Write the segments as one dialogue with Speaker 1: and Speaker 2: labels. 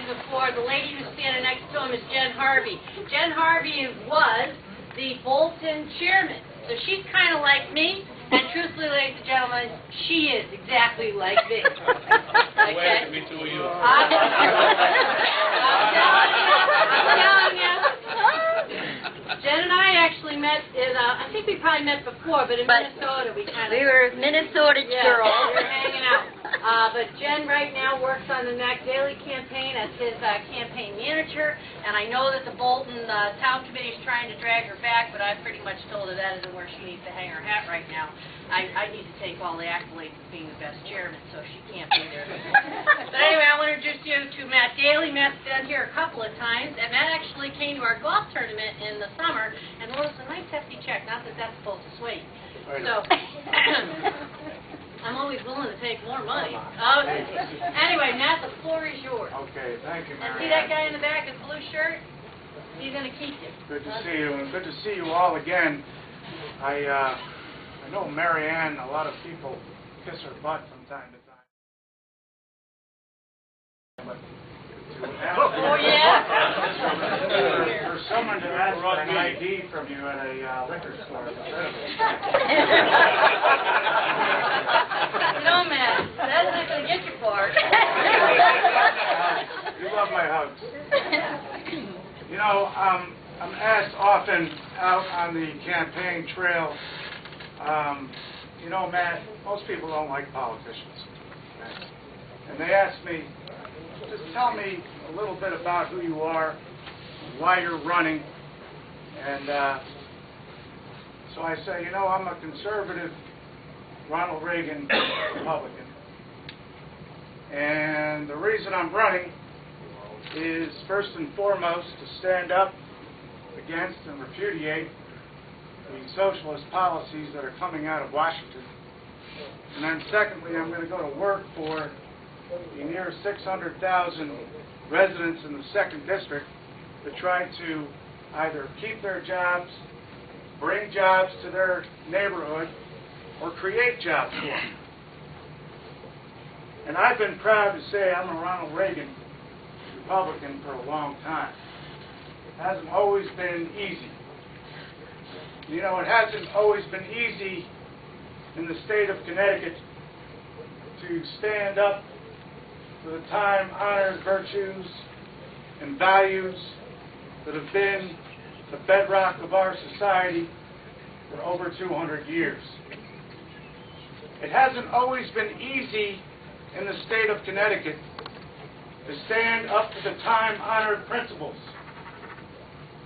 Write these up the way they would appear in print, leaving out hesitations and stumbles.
Speaker 1: before. The lady who's standing next to him is Jen Harvey. Jen Harvey was the Bolton chairman. So she's kind of like me, and truthfully, ladies and gentlemen, she is exactly like me. Okay?
Speaker 2: Me too, you.
Speaker 1: I'm telling you. Jen and I actually met in, I think we probably met before, but in Minnesota we kind of...
Speaker 3: We were Minnesota girls.
Speaker 1: Yeah, we were hanging out. But Jen right now works on the Daly campaign as his campaign manager, and I know that the Bolton Town Committee is trying to drag her back, but I've pretty much told her that isn't where she needs to hang her hat right now. I need to take all the accolades of being the best chairman, so she can't be there. But anyway, I want to introduce you to Matt Daly. Matt's been here a couple of times, and Matt actually came to our golf tournament in the summer and wrote us a nice hefty check. Not that that's supposed to sway you. So, I'm always willing to take more money. Anyway, Matt, the floor is yours.
Speaker 4: Okay, thank you, Mary.
Speaker 1: And see that guy in the back in the blue shirt? He's going to keep you.
Speaker 4: Good to see you, and good to see you all again. I know Mary Ann, a lot of people kiss her butt from time to time. But
Speaker 1: oh, yeah?
Speaker 4: For someone to ask for an ID from you at a liquor store.
Speaker 1: No, Matt, that's not going to get you far.
Speaker 4: You love my hugs. You know, I'm asked often out on the campaign trail, you know, Matt, most people don't like politicians. Okay? And they ask me, just tell me a little bit about who you are, why you're running. And so I say, you know, I'm a conservative Ronald Reagan Republican. And the reason I'm running is first and foremost to stand up against and repudiate the socialist policies that are coming out of Washington. And then secondly, I'm going to go to work for the near 600,000 residents in the 2nd District to try to either keep their jobs, bring jobs to their neighborhood, or create jobs for them. And I've been proud to say I'm a Ronald Reagan Republican for a long time. It hasn't always been easy. You know, it hasn't always been easy in the state of Connecticut to stand up for the time-honored virtues and values that have been the bedrock of our society for over 200 years. It hasn't always been easy in the state of Connecticut to stand up to the time-honored principles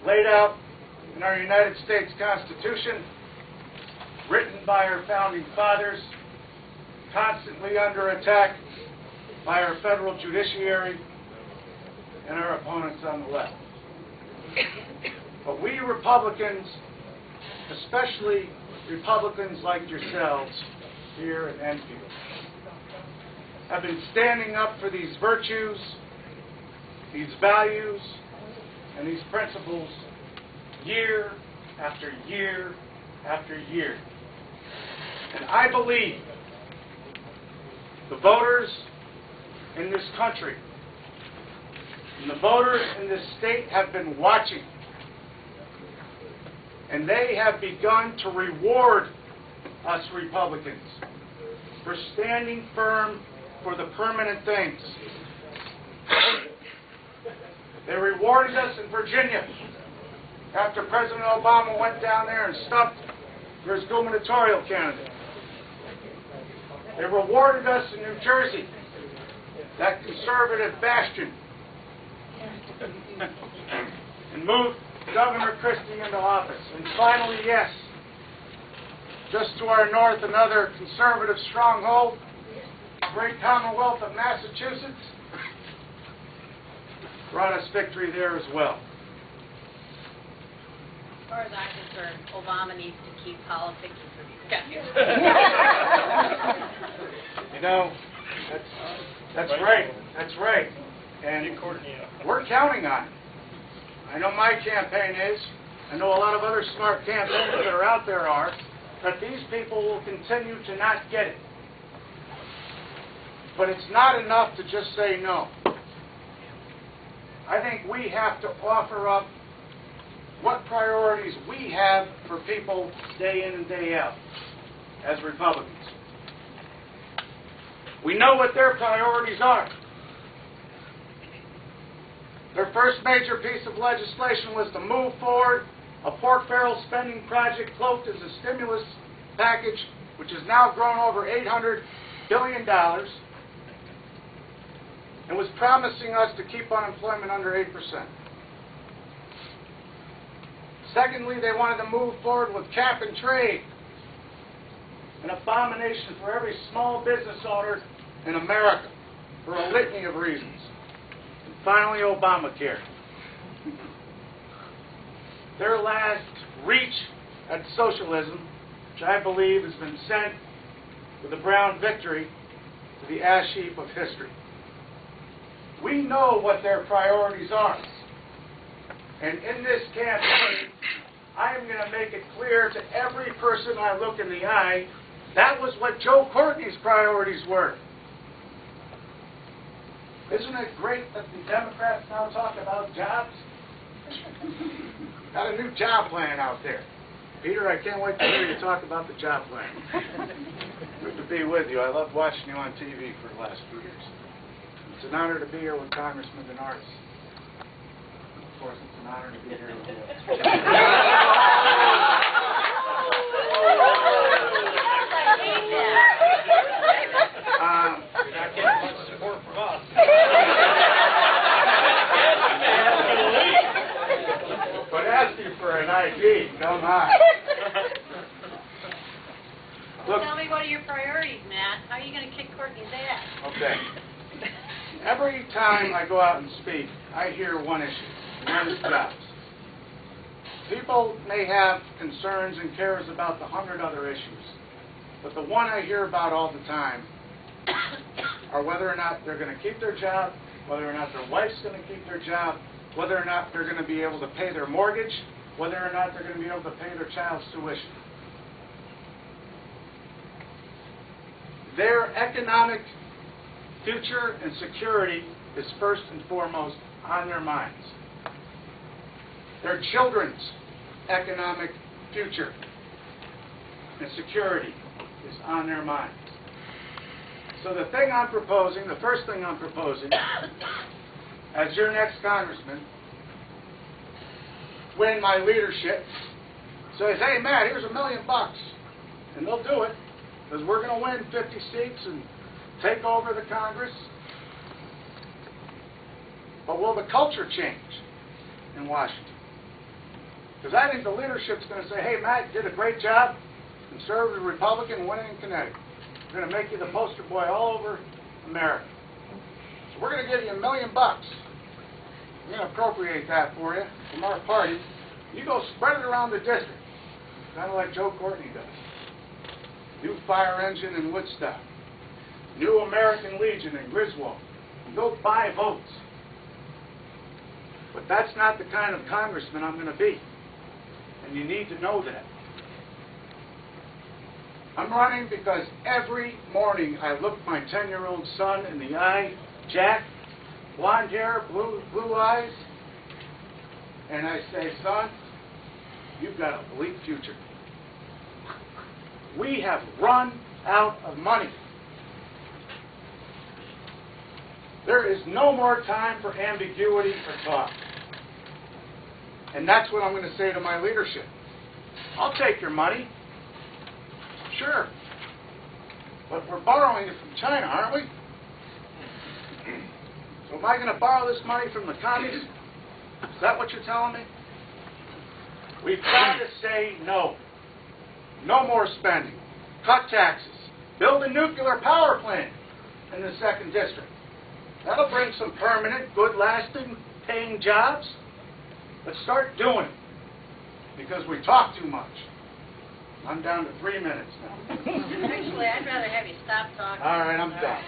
Speaker 4: laid out in our United States Constitution, written by our founding fathers, constantly under attack by our federal judiciary and our opponents on the left. But we Republicans, especially Republicans like yourselves here in Enfield, have been standing up for these virtues, these values, and these principles year after year after year. And I believe the voters in this country and the voters in this state have been watching, and they have begun to reward us Republicans for standing firm for the permanent things. They rewarded us in Virginia after President Obama went down there and stuffed for his gubernatorial candidate. They rewarded us in New Jersey, that conservative bastion, and moved Governor Christie into office. And finally, yes, just to our north, another conservative stronghold, the great Commonwealth of Massachusetts, brought us victory there as well.
Speaker 1: As far as I'm concerned, Obama needs to keep politics for these guys.
Speaker 4: You know, that's right. That's right. And we're counting on it. I know my campaign is. I know a lot of other smart campaigns that are out there are. That these people will continue to not get it. But it's not enough to just say no. I think we have to offer up what priorities we have for people day in and day out as Republicans. We know what their priorities are. Their first major piece of legislation was to move forward a pork barrel spending project cloaked as a stimulus package, which has now grown over $800 billion, and was promising us to keep unemployment under 8%. Secondly, they wanted to move forward with cap and trade, an abomination for every small business owner in America for a litany of reasons. And finally, Obamacare. Their last reach at socialism, which I believe has been sent with a brown victory to the ash heap of history. We know what their priorities are. And in this campaign, I am going to make it clear to every person I look in the eye, that was what Joe Courtney's priorities were. Isn't it great that the Democrats now talk about jobs? Got a new job plan out there. Peter, I can't wait to hear you talk about the job plan. Good to be with you. I love watching you on TV for the last few years. It's an honor to be here with Congressman Daly. Of course, it's an honor to be here with you.
Speaker 2: You're not getting much support from us.
Speaker 4: But ask you for an ID, come on. Look,
Speaker 1: Tell me, what are your priorities, Matt? How are you going to kick Courtney's ass?
Speaker 4: okay. Every time I go out and speak, I hear one issue, and that is jobs. People may have concerns and cares about the 100 other issues, but the one I hear about all the time are whether or not they're going to keep their job, whether or not their wife's going to keep their job, whether or not they're going to be able to pay their mortgage, whether or not they're going to be able to pay their child's tuition. Their economic future and security is first and foremost on their minds. Their children's economic future and security is on their minds. So the thing I'm proposing, the first thing I'm proposing, as your next congressman, when my leadership says, hey, Matt, here's $1 million, and they'll do it, because we're going to win 50 seats and take over the Congress. But will the culture change in Washington? Because I think the leadership's going to say, hey, Matt, you did a great job, conservative Republican, winning in Connecticut. We're going to make you the poster boy all over America. So we're going to give you $1 million. We're going to appropriate that for you from our party. You go spread it around the district, kind of like Joe Courtney does. New fire engine in Woodstock. New American Legion in Griswold. Go buy votes. But that's not the kind of congressman I'm going to be. And you need to know that. I'm running because every morning I look my 10-year-old son in the eye, Jack, blonde hair, blue eyes, and I say, son, you've got a bleak future. We have run out of money. There is no more time for ambiguity or talk. And that's what I'm going to say to my leadership. I'll take your money. Sure. But we're borrowing it from China, aren't we? So am I going to borrow this money from the communists? Is that what you're telling me? We've got to say no. No more spending. Cut taxes. Build a nuclear power plant in the 2nd District. That'll bring some permanent, good, lasting, paying jobs. Let's start doing it. Because we talk too much. I'm down to 3 minutes now.
Speaker 1: Actually, I'd rather have you stop talking.
Speaker 4: All right, I'm done.